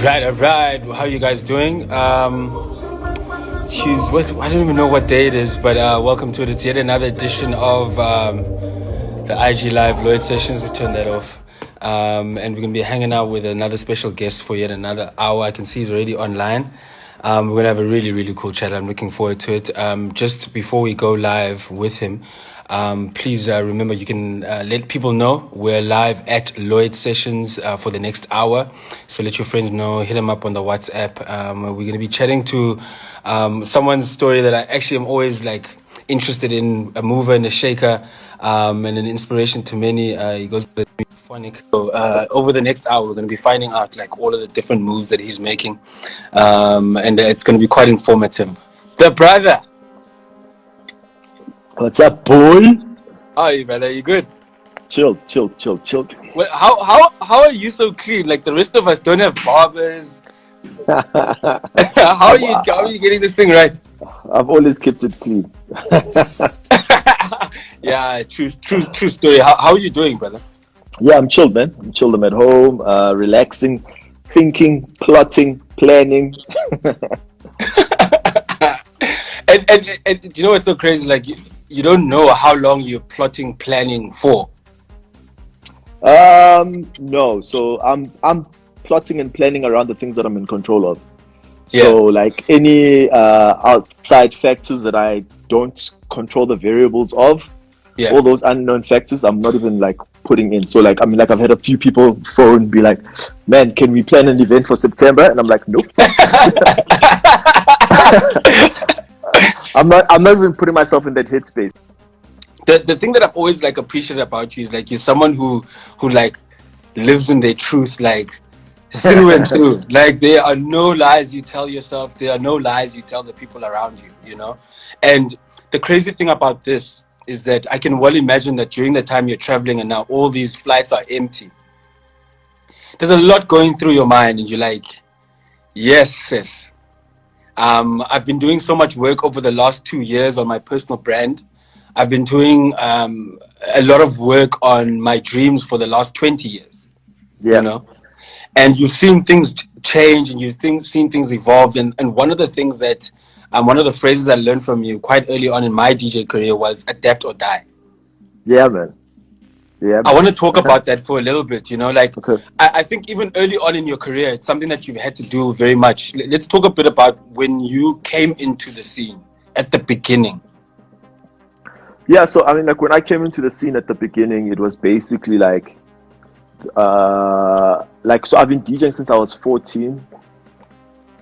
All right. How are you guys doing? I don't even know what day it is, but welcome to it. It's yet another edition of the IG Live Lloyd Sessions. We turned that off. And we're going to be hanging out with another special guest for yet another hour. I can see he's already online. We're going to have a really, really cool chat. I'm looking forward to it. Just before we go live with him, please remember you can let people know we're live at Lloyd Sessions for the next hour. So let your friends know, hit them up on the WhatsApp. We're going to be chatting to someone's story that I actually am always interested in, a mover and a shaker, and an inspiration to many. He goes by Euphonik. So over the next hour, we're going to be finding out all of the different moves that he's making, and it's going to be quite informative. The brother. What's up, boy? How are you, brother? You good? Chilled. Well, how are you so clean? Like the rest of us don't have barbers. How are you getting this thing right? I've always kept it clean. Yeah, true story. How are you doing, brother? Yeah, I'm chilled, man. I'm at home, relaxing, thinking, plotting, planning. and you know what's so crazy? You don't know how long you're plotting, planning for. No. So I'm plotting and planning around the things that I'm in control of. So any outside factors that I don't control the variables of, all those unknown factors, I'm not even putting in. So I've had a few people phone be like, man, can we plan an event for September? And I'm like, nope. I'm not even putting myself in that headspace. The thing that I've always appreciated about you is you're someone who lives in their truth through and through. There are no lies you tell yourself, there are no lies you tell the people around you, you know. And the crazy thing about this is that I can well imagine that during the time you're traveling and now all these flights are empty, there's a lot going through your mind and you're like, yes, sis. I've been doing so much work over the last 2 years on my personal brand. I've been doing a lot of work on my dreams for the last 20 years. Yeah. You know? And you've seen things change and you've seen things evolve. And one of the things that, one of the phrases I learned from you quite early on in my DJ career was adapt or die. Yeah, man. Yeah, I want to talk about that for a little bit, you know, okay. I think even early on in your career, it's something that you've had to do very much. Let's talk a bit about when you came into the scene at the beginning. Yeah, so when I came into the scene at the beginning, it was basically so I've been DJing since I was 14.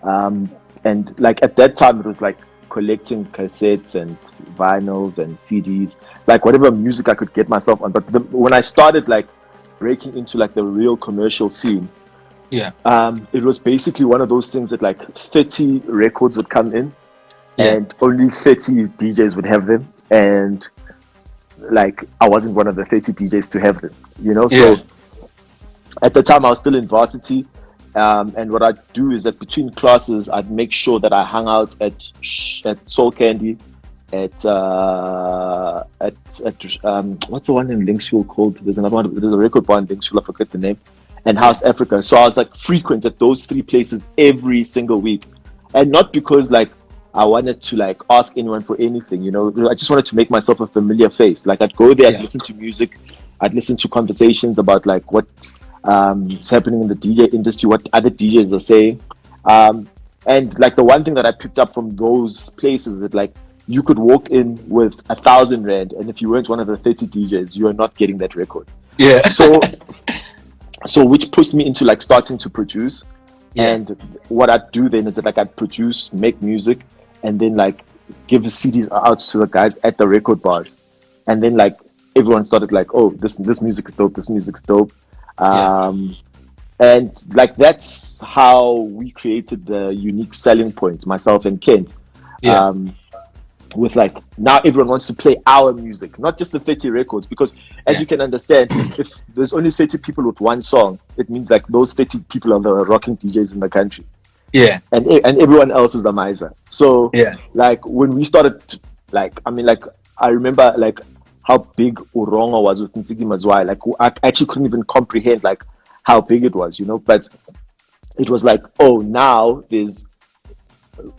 And at that time it was collecting cassettes and vinyls and CDs, whatever music I could get myself on. But when I started breaking into the real commercial scene, it was basically one of those things that 30 records would come in, and only 30 DJs would have them, and I wasn't one of the 30 DJs to have them, you know. So at the time I was still in varsity. And what I'd do is that between classes, I'd make sure that I hung out at Soul Candy, at what's the one in Linksfield called? There's another one. There's a record bar in Linksfield. I forget the name. And House Africa. So I was frequent at those 3 places every single week, and not because I wanted to ask anyone for anything. You know, I just wanted to make myself a familiar face. I'd go there, I'd listen to music, I'd listen to conversations about what is happening in the DJ industry, what other DJs are saying, and the one thing that I picked up from those places is that you could walk in with 1,000 rand, and if you weren't one of the 30 DJs, you are not getting that record. Yeah. So which pushed me into starting to produce. And what I'd do then is that I'd produce, make music, and then give the CDs out to the guys at the record bars, and then everyone started oh, this music is dope, this music's dope. And that's how we created the unique selling point, myself and Kent. With now everyone wants to play our music, not just the 30 records, because as you can understand, if there's only 30 people with one song, it means those 30 people are the rocking DJs in the country. Yeah. And everyone else is a miser. So when we started, I remember how big Urongo was with Nsiki Mazwai. I actually couldn't even comprehend how big it was, you know. But it was like, oh, now there's,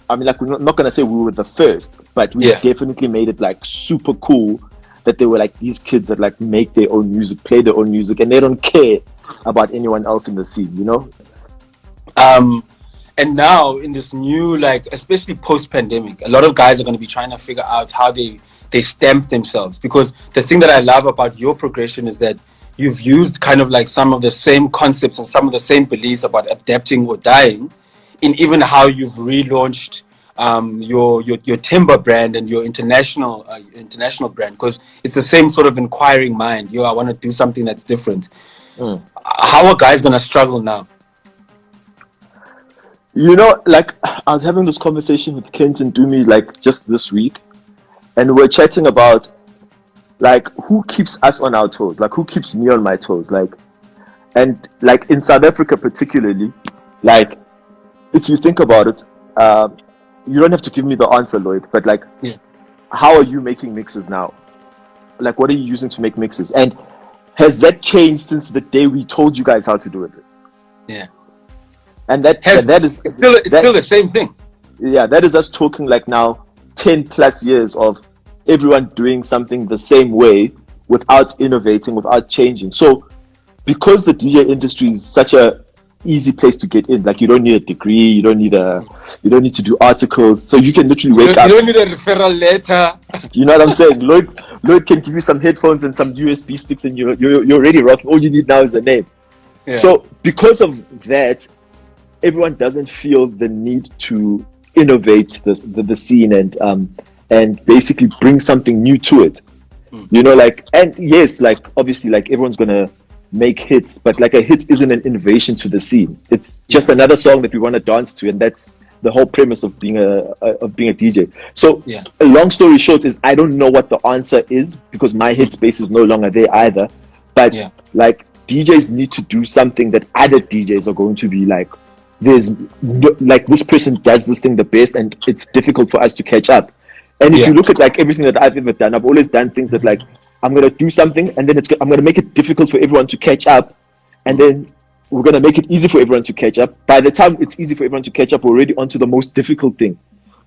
I mean, like, we're not going to say we were the first, but we definitely made it like super cool that they were like these kids that like make their own music, play their own music, and they don't care about anyone else in the scene, you know? And now in this new, like, especially post-pandemic, a lot of guys are going to be trying to figure out how they stamp themselves. Because the thing that I love about your progression is that you've used kind of like some of the same concepts and some of the same beliefs about adapting or dying in even how you've relaunched your timber brand and your international brand, because it's the same sort of inquiring mind. I want to do something that's different. How are guys going to struggle now? You know, like, I was having this conversation with Kent and Dumi like just this week, and we're chatting about like who keeps us on our toes, like who keeps me on my toes, like, and like in South Africa particularly, like if you think about it, you don't have to give me the answer, Lloyd, but like, how are you making mixes now? Like, what are you using to make mixes? And has that changed since the day we told you guys how to do it? Yeah. And that is still the same thing. Yeah, that is us talking like now 10 plus years of everyone doing something the same way without innovating, without changing. So because the DJ industry is such a easy place to get in, like you don't need a degree, you don't need to do articles, so you can literally wake up. You don't need a referral letter. You know what I'm saying? Lloyd can give you some headphones and some USB sticks, and you're already rocking. All you need now is a name. Yeah. So because of that, everyone doesn't feel the need to innovate the scene and basically bring something new to it. You know, like, and yes, like obviously, like everyone's gonna make hits, but like a hit isn't an innovation to the scene. It's just another song that we want to dance to, and that's the whole premise of being a DJ. So a long story short is I don't know what the answer is, because my hit space is no longer there either. But like DJs need to do something that other DJs are going to be like, there's no, like this person does this thing the best, and it's difficult for us to catch up. And if you look at like everything that I've ever done, I've always done things that like I'm gonna do something, and then I'm gonna make it difficult for everyone to catch up, and then we're gonna make it easy for everyone to catch up. By the time it's easy for everyone to catch up, we're already onto the most difficult thing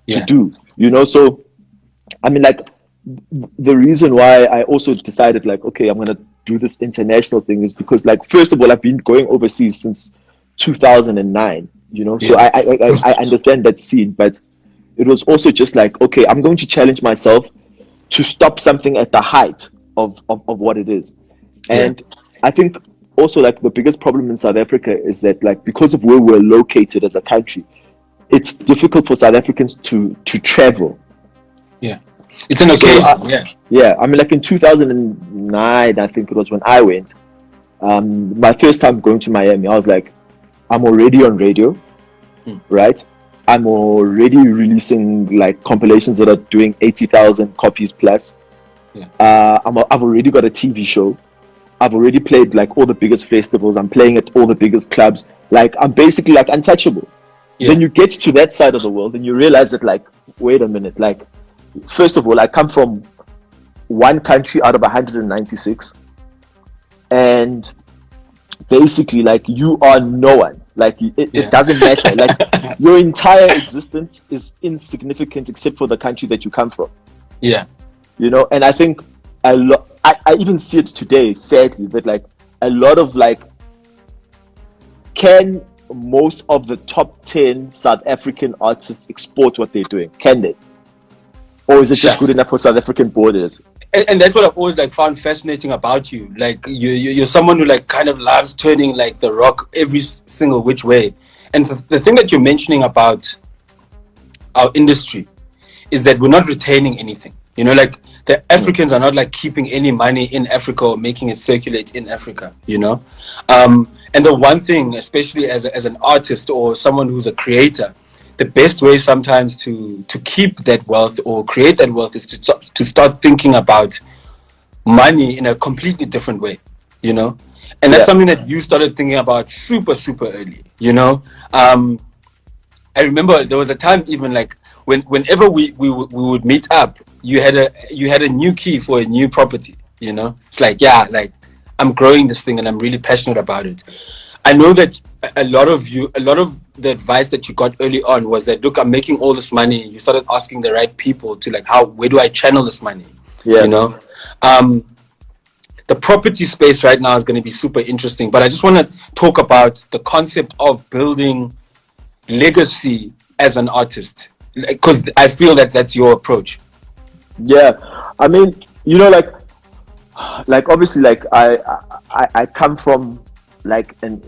to do. You know, so I mean, like the reason why I also decided like, okay, I'm gonna do this international thing is because, like, first of all, I've been going overseas since 2009. You know, so I understand that scene, but it was also just like, okay, I'm going to challenge myself to stop something at the height of what it is. And I think also like the biggest problem in South Africa is that like because of where we're located as a country, it's difficult for South Africans to travel. Yeah. It's an occasion. I mean, like in 2009, I think it was when I went, my first time going to Miami, I was like, I'm already on radio, right? I'm already releasing like compilations that are doing 80,000 copies plus. I've already got a TV show. I've already played like all the biggest festivals. I'm playing at all the biggest clubs. Like I'm basically like untouchable. Then you get to that side of the world and you realize that like, wait a minute, like first of all, I come from one country out of 196, and basically like you are no one. Like it doesn't matter. Like your entire existence is insignificant except for the country that you come from. You know, and I think I even see it today, sadly, that like a lot of like, can most of the top 10 South African artists export what they're doing? Can they? Or is it just good enough for South African borders? And that's what I've always like found fascinating about you. Like you're someone who like kind of loves turning like the rock every single which way. And the thing that you're mentioning about our industry is that we're not retaining anything. You know, like the Africans are not like keeping any money in Africa or making it circulate in Africa, you know? And the one thing, especially as an artist or someone who's a creator, the best way sometimes to keep that wealth or create that wealth is to start thinking about money in a completely different way, you know? And that's something that you started thinking about super, super early, you know? I remember there was a time even like whenever we would meet up, you had a new key for a new property, you know? It's like, like I'm growing this thing and I'm really passionate about it. I know that a lot of the advice that you got early on was that, look, I'm making all this money. You started asking the right people to like, where do I channel this money? Yeah. You know, the property space right now is going to be super interesting, but I just want to talk about the concept of building legacy as an artist, because I feel that that's your approach. Yeah, I mean, you know, like obviously, like I come from like an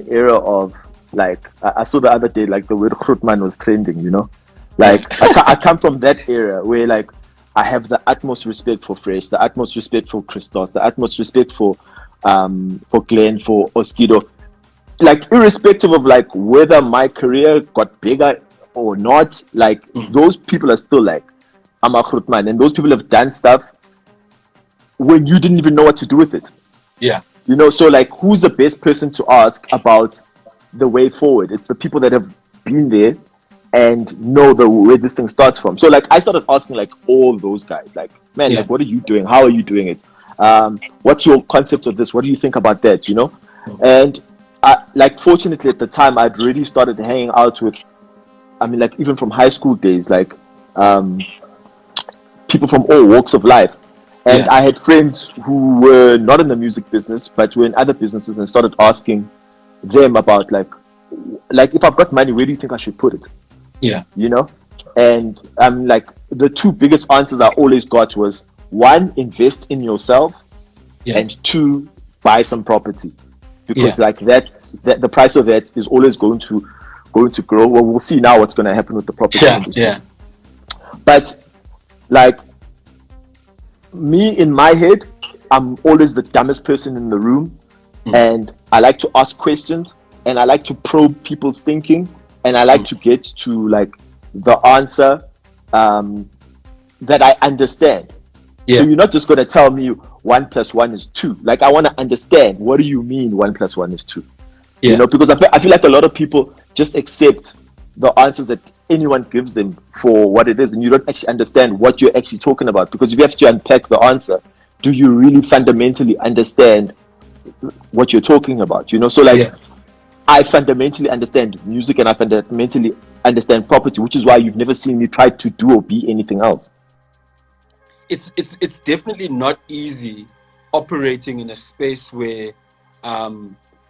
era of like I saw the other day like the word Grootman was trending, you know, like I come from that era where like I have the utmost respect for Fresh, the utmost respect for Christos, the utmost respect for Glenn, for Oskido, like irrespective of like whether my career got bigger or not, like those people are still like I'm a Grootman, and those people have done stuff when you didn't even know what to do with it. Yeah. You know, so like who's the best person to ask about the way forward? It's the people that have been there and know where this thing starts from. So like I started asking like all those guys, like, man, like what are you doing? How are you doing it? What's your concept of this? What do you think about that? You know? And like fortunately at the time I'd really started hanging out with, I mean, like even from high school days, like people from all walks of life. And I had friends who were not in the music business, but were in other businesses, and started asking them about like if I've got money, where do you think I should put it? Yeah. You know? And like the two biggest answers I always got was, one, invest in yourself, and two, buy some property. Because like that the price of that is always going to grow. Well, we'll see now what's going to happen with the property industry. Yeah. But like me in my head, I'm always the dumbest person in the room, and I like to ask questions, and I like to probe people's thinking, and I like to get to like the answer that I understand. So you're not just going to tell me 1 + 1 is 2. Like I want to understand, what do you mean 1 + 1 is 2? You know, because I feel like a lot of people just accept the answers that anyone gives them for what it is, and you don't actually understand what you're actually talking about. Because if you have to unpack the answer, do you really fundamentally understand what you're talking about? You know, so like I fundamentally understand music, and I fundamentally understand property, which is why you've never seen me try to do or be anything else. It's definitely not easy operating in a space where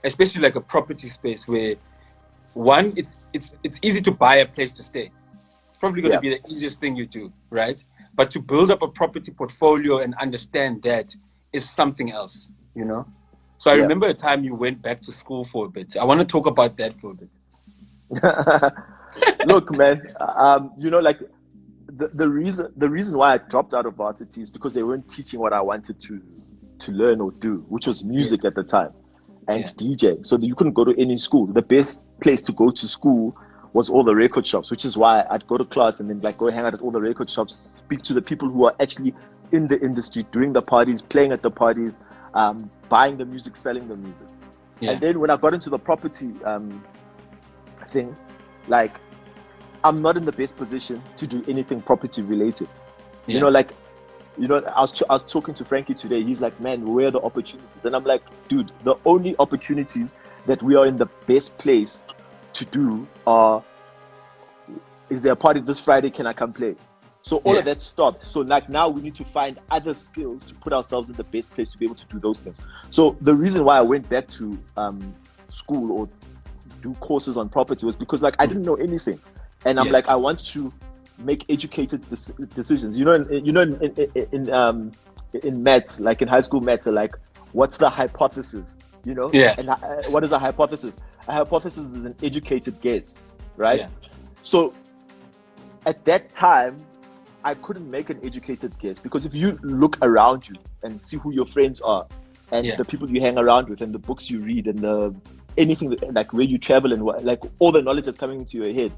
especially like a property space where, one, it's easy to buy a place to stay. It's probably going to be the easiest thing you do, right? But to build up a property portfolio and understand that is something else, you know? So I remember a time you went back to school for a bit. I want to talk about that for a bit. Look, man, you know, like the reason why I dropped out of varsity is because they weren't teaching what I wanted to learn or do, which was music at the time. And DJ, so that you couldn't go to any school. The best place to go to school was all the record shops, which is why I'd go to class and then like go hang out at all the record shops, speak to the people who are actually in the industry, doing the parties, playing at the parties, buying the music, selling the music. And then when I got into the property thing, like I'm not in the best position to do anything property related. You know, like, you know, I was talking to Frankie today. He's like, man, where are the opportunities? And I'm like, dude, the only opportunities that we are in the best place to do are, is there a party this Friday? Can I come play? So all of that stopped. So like now we need to find other skills to put ourselves in the best place to be able to do those things. So the reason why I went back to school or do courses on property was because like I didn't know anything. And I'm like, I want to make educated decisions. You know, in maths, like in high school maths, are like, what's the hypothesis? You know, and what is a hypothesis? A hypothesis is an educated guess, right? So at that time, I couldn't make an educated guess, because if you look around you and see who your friends are, and the people you hang around with, and the books you read, and the anything that, like where you travel, and what, like all the knowledge that's coming into your head.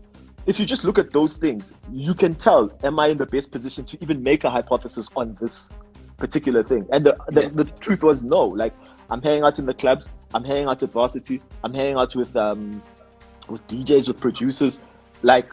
If you just look at those things, you can tell, am I in the best position to even make a hypothesis on this particular thing? And the truth was no. Like, I'm hanging out in the clubs, I'm hanging out at varsity, I'm hanging out with DJs, with producers. Like,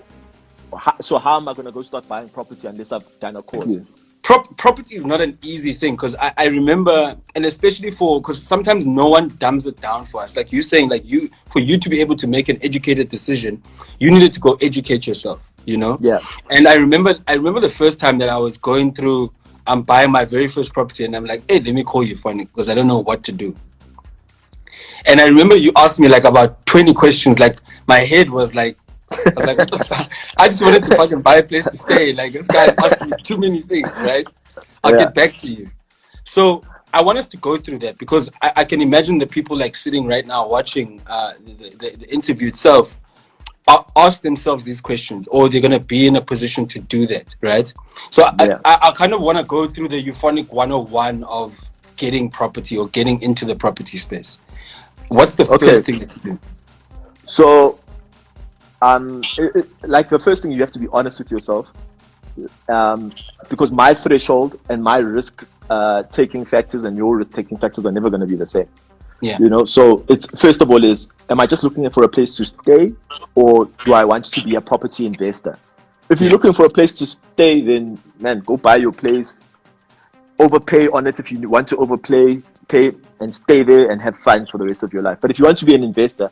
so how am I going to go start buying property unless I've done a course? property is not an easy thing, because I remember, and especially because sometimes no one dumbs it down for us. Like you saying, like for you to be able to make an educated decision, you needed to go educate yourself, Yeah. And I remember the first time that I was going through, I'm buying my very first property, and I'm like, hey, let me call Euphonik because I don't know what to do. And I remember you asked me like about 20 questions. Like my head was like, I was like, what the fuck? I just wanted to fucking buy a place to stay. Like, this guy's asking me too many things, right? I'll get back to you. So I want us to go through that, because I can imagine the people like sitting right now watching the interview itself ask themselves these questions, or they're going to be in a position to do that, right? So I kind of want to go through the Euphonik 101 of getting property or getting into the property space. What's the first thing that you do? So like the first thing, you have to be honest with yourself, because my threshold and my risk taking factors and your risk taking factors are never going to be the same. Yeah. So it's, first of all, am I just looking for a place to stay, or do I want to be a property investor? If you're looking for a place to stay, then man, go buy your place, overpay on it if you want to pay and stay there and have fun for the rest of your life. But if you want to be an investor,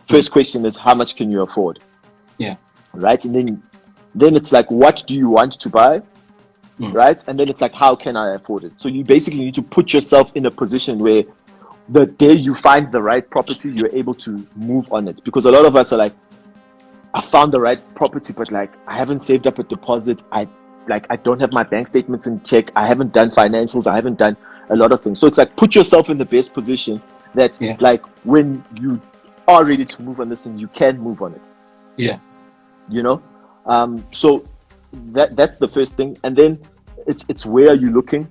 first question is, how much can you afford? Yeah. Right. And then it's like, what do you want to buy? Right. And then it's like, how can I afford it? So you basically need to put yourself in a position where the day you find the right property, you're able to move on it. Because a lot of us are like, I found the right property, but like, I haven't saved up a deposit. I don't have my bank statements in check. I haven't done financials. I haven't done a lot of things. So it's like, put yourself in the best position that like when you are ready to move on this thing, you can move on it. Yeah. So that's the first thing. And then it's where are you looking?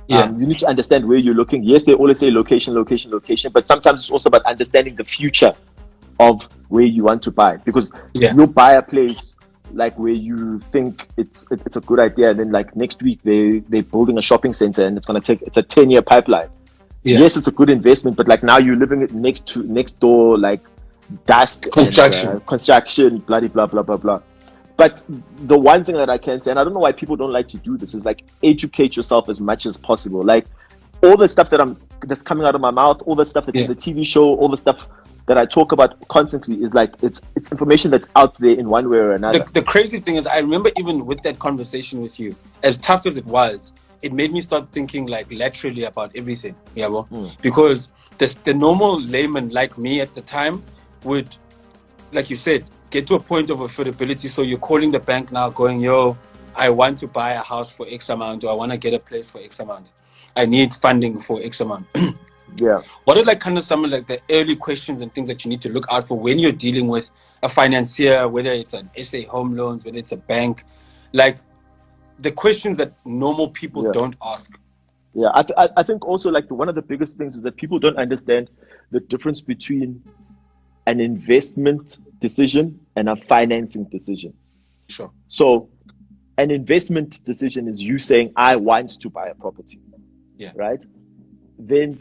You need to understand where you're looking. Yes, they always say location, but sometimes it's also about understanding the future of where you want to buy, because you'll buy a place like where you think it's a good idea, and then like next week they're building a shopping center and it's a 10-year pipeline. Yes, it's a good investment, but like now you're living it next door, like dust, construction, blah blah blah blah blah. But the one thing that I can say, and I don't know why people don't like to do this, is like educate yourself as much as possible. Like all the stuff that's coming out of my mouth, all the stuff that's in the TV show, all the stuff that I talk about constantly is like, it's information that's out there in one way or another. The crazy thing is, I remember even with that conversation with you, as tough as it was, it made me start thinking like laterally about everything. Because the normal layman like me at the time would, like you said, get to a point of affordability. So you're calling the bank now going, yo, I want to buy a house for X amount, or I want to get a place for X amount. I need funding for X amount. What are like kind of some of like the early questions and things that you need to look out for when you're dealing with a financier, whether it's an SA Home Loans, whether it's a bank, like the questions that normal people don't ask? I think also like one of the biggest things is that people don't understand the difference between an investment decision and a financing decision. Sure. So an investment decision is you saying, I want to buy a property. Right? Then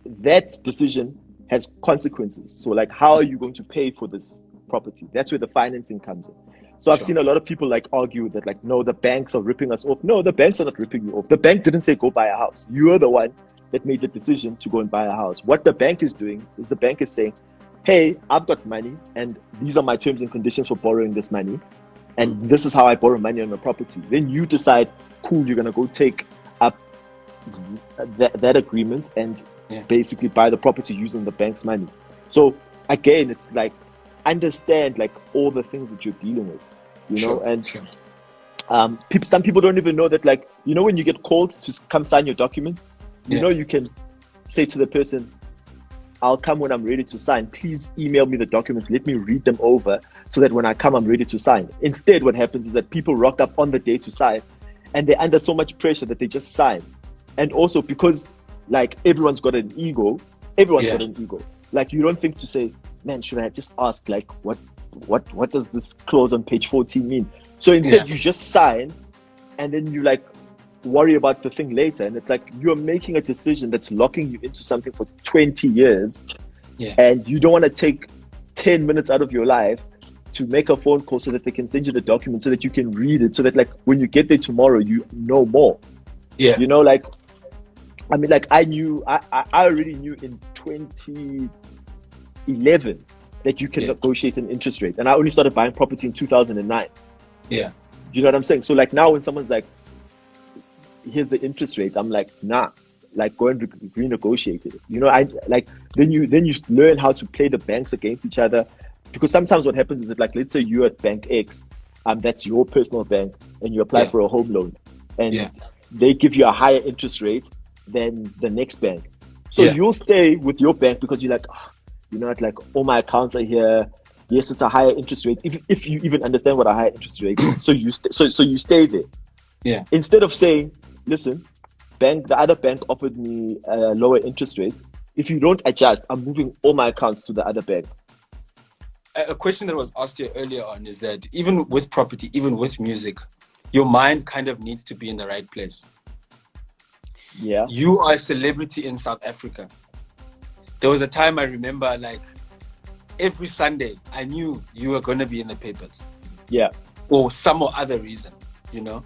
that decision has consequences. So like, how are you going to pay for this property? That's where the financing comes in. So I've seen a lot of people like argue that like, no, the banks are ripping us off. No, the banks are not ripping you off. The bank didn't say go buy a house. You're the one that made the decision to go and buy a house. What the bank is doing is the bank is saying, hey, I've got money and these are my terms and conditions for borrowing this money. And this is how I borrow money on a property. Then you decide, cool, you're going to go take up that agreement and basically buy the property using the bank's money. So again, it's like, understand like all the things that you're dealing with, some people don't even know that, like, when you get called to come sign your documents, you can say to the person, I'll come when I'm ready to sign. Please email me the documents. Let me read them over so that when I come, I'm ready to sign. Instead, what happens is that people rock up on the day to sign and they're under so much pressure that they just sign. And also because like everyone's got an ego, Like you don't think to say, man, should I just ask like what does this clause on page 14 mean? So instead you just sign and then you like worry about the thing later. And it's like you're making a decision that's locking you into something for 20 years. And you don't want to take 10 minutes out of your life to make a phone call so that they can send you the document so that you can read it, so that like when you get there tomorrow, you know more. Yeah. You know, like, I mean, like I already knew in 2011 that you can negotiate an interest rate. And I only started buying property in 2009. Yeah. You know what I'm saying? So like now when someone's like, here's the interest rate, I'm like, nah, like go and renegotiate it. You know, I like then you learn how to play the banks against each other. Because sometimes what happens is that, like, let's say you're at Bank X, that's your personal bank, and you apply for a home loan, and they give you a higher interest rate than the next bank. So you'll stay with your bank because you're like, oh, you know, like all my accounts are here. Yes, it's a higher interest rate. If you even understand what a higher interest rate is, so you stay there. Yeah. Instead of saying, listen, the other bank offered me a lower interest rate. If you don't adjust, I'm moving all my accounts to the other bank. A question that was asked here earlier on is that even with property, even with music, your mind kind of needs to be in the right place. Yeah. You are a celebrity in South Africa. There was a time I remember, like, every Sunday, I knew you were going to be in the papers. Yeah. For some or other reason, you know?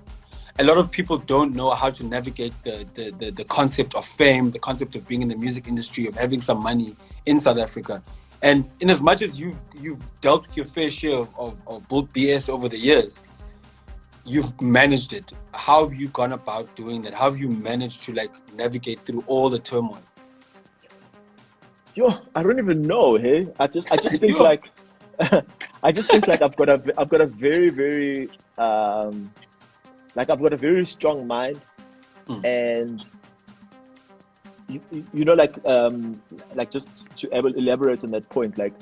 A lot of people don't know how to navigate the concept of fame, the concept of being in the music industry, of having some money in South Africa. And in as much as you've dealt with your fair share of both BS over the years, you've managed it. How have you gone about doing that? How have you managed to like navigate through all the turmoil? Yo, I don't even know. Hey, I just think like, I just think like I've got a very, very like I've got a very strong mind, and you know, like just to elaborate on that point, like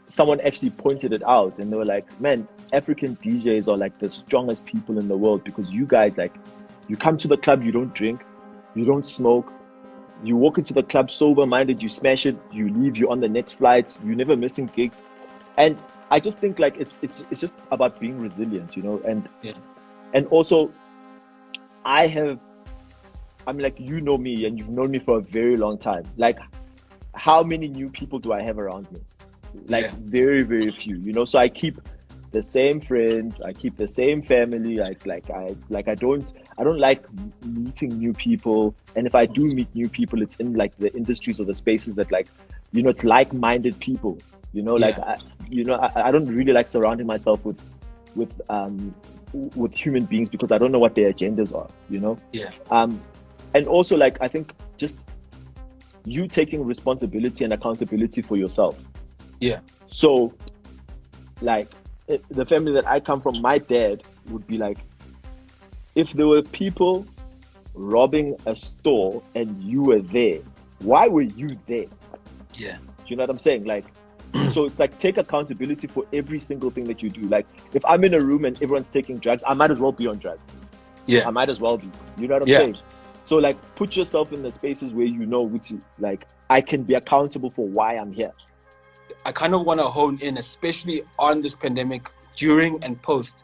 someone actually pointed it out, and they were like, man, African DJs are like the strongest people in the world, because you guys, like, you come to the club, you don't drink, you don't smoke, you walk into the club sober-minded, you smash it, you leave, you're on the next flight, you're never missing gigs. And I just think like it's just about being resilient, you know, and also I mean, like, you know me and you've known me for a very long time. Like, how many new people do I have around me? Like, very, very few, you know? So I keep the same friends, I keep the same family. I don't like meeting new people. And if I do meet new people, it's in like the industries or the spaces that, like, you know, it's like-minded people, you know, like, I don't really like surrounding myself with human beings, because I don't know what their agendas are, you know? And also, like, I think just you taking responsibility and accountability for yourself. So, like, the family that I come from, my dad would be like, if there were people robbing a store and you were there, why were you there? Do you know what I'm saying? Like, so it's like, take accountability for every single thing that you do. Like, if I'm in a room and everyone's taking drugs, I might as well be on drugs. I might as well be. You know what I'm saying? So, like, put yourself in the spaces where you know, which is like, I can be accountable for why I'm here. I kind of want to hone in, especially on this pandemic, during and post,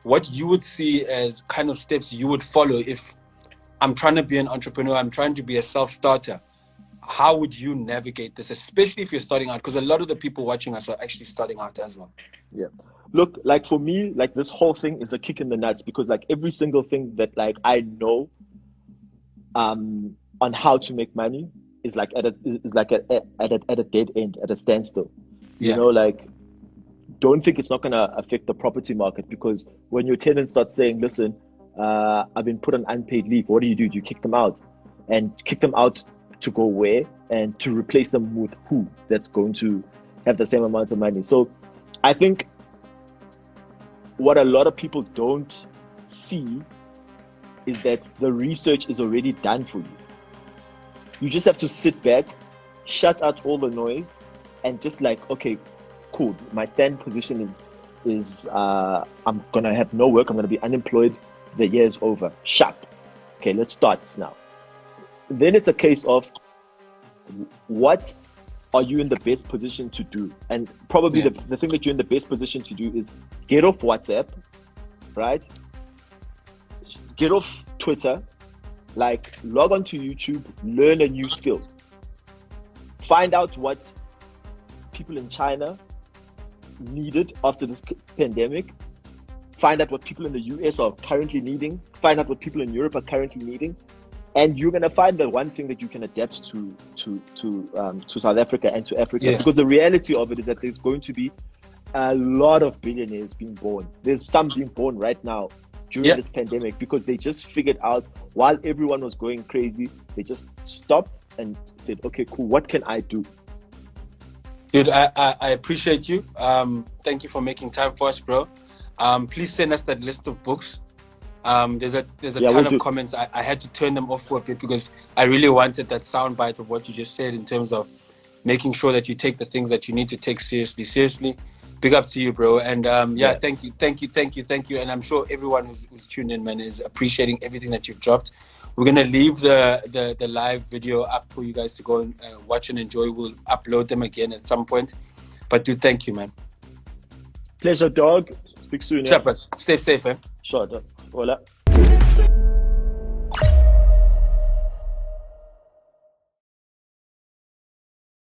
what you would see as kind of steps you would follow if I'm trying to be an entrepreneur, I'm trying to be a self-starter. How would you navigate this, especially if you're starting out? Because a lot of the people watching us are actually starting out as well. Look, like, for me, like, this whole thing is a kick in the nuts, because like every single thing that, like, I know on how to make money is like at a dead end, at a standstill. You know, like, don't think it's not going to affect the property market, because when your tenant starts saying, listen, I've been put on unpaid leave, what do? You kick them out, and kick them out to go where, and to replace them with who that's going to have the same amount of money. So I think what a lot of people don't see is that the research is already done for you. You just have to sit back, shut out all the noise, and just like, okay, cool, my stand position is I'm gonna have no work, I'm gonna be unemployed, the year is over, shut. Okay, let's start now. Then it's a case of, what are you in the best position to do? And probably the thing that you're in the best position to do is get off WhatsApp, right? Get off Twitter, like, log on to YouTube, learn a new skill. Find out what people in China needed after this pandemic, find out what people in the US are currently needing, find out what people in Europe are currently needing, and you're gonna find the one thing that you can adapt to South Africa and to Africa. Yeah. Because the reality of it is that there's going to be a lot of billionaires being born. There's some being born right now during this pandemic, because they just figured out, while everyone was going crazy, they just stopped and said, okay, cool, what can I do? Dude, I appreciate you. Thank you for making time for us, bro. Please send us that list of books. There's a ton of comments. I had to turn them off for a bit because I really wanted that soundbite of what you just said in terms of making sure that you take the things that you need to take seriously. Big ups to you, bro. And thank you. And I'm sure everyone who's tuned in, man, is appreciating everything that you've dropped. We're gonna leave the live video up for you guys to go and watch and enjoy. We'll upload them again at some point. But dude, thank you, man. Pleasure, dog. Speak soon. Sure, but stay safe, man. Sure, dog. Hola.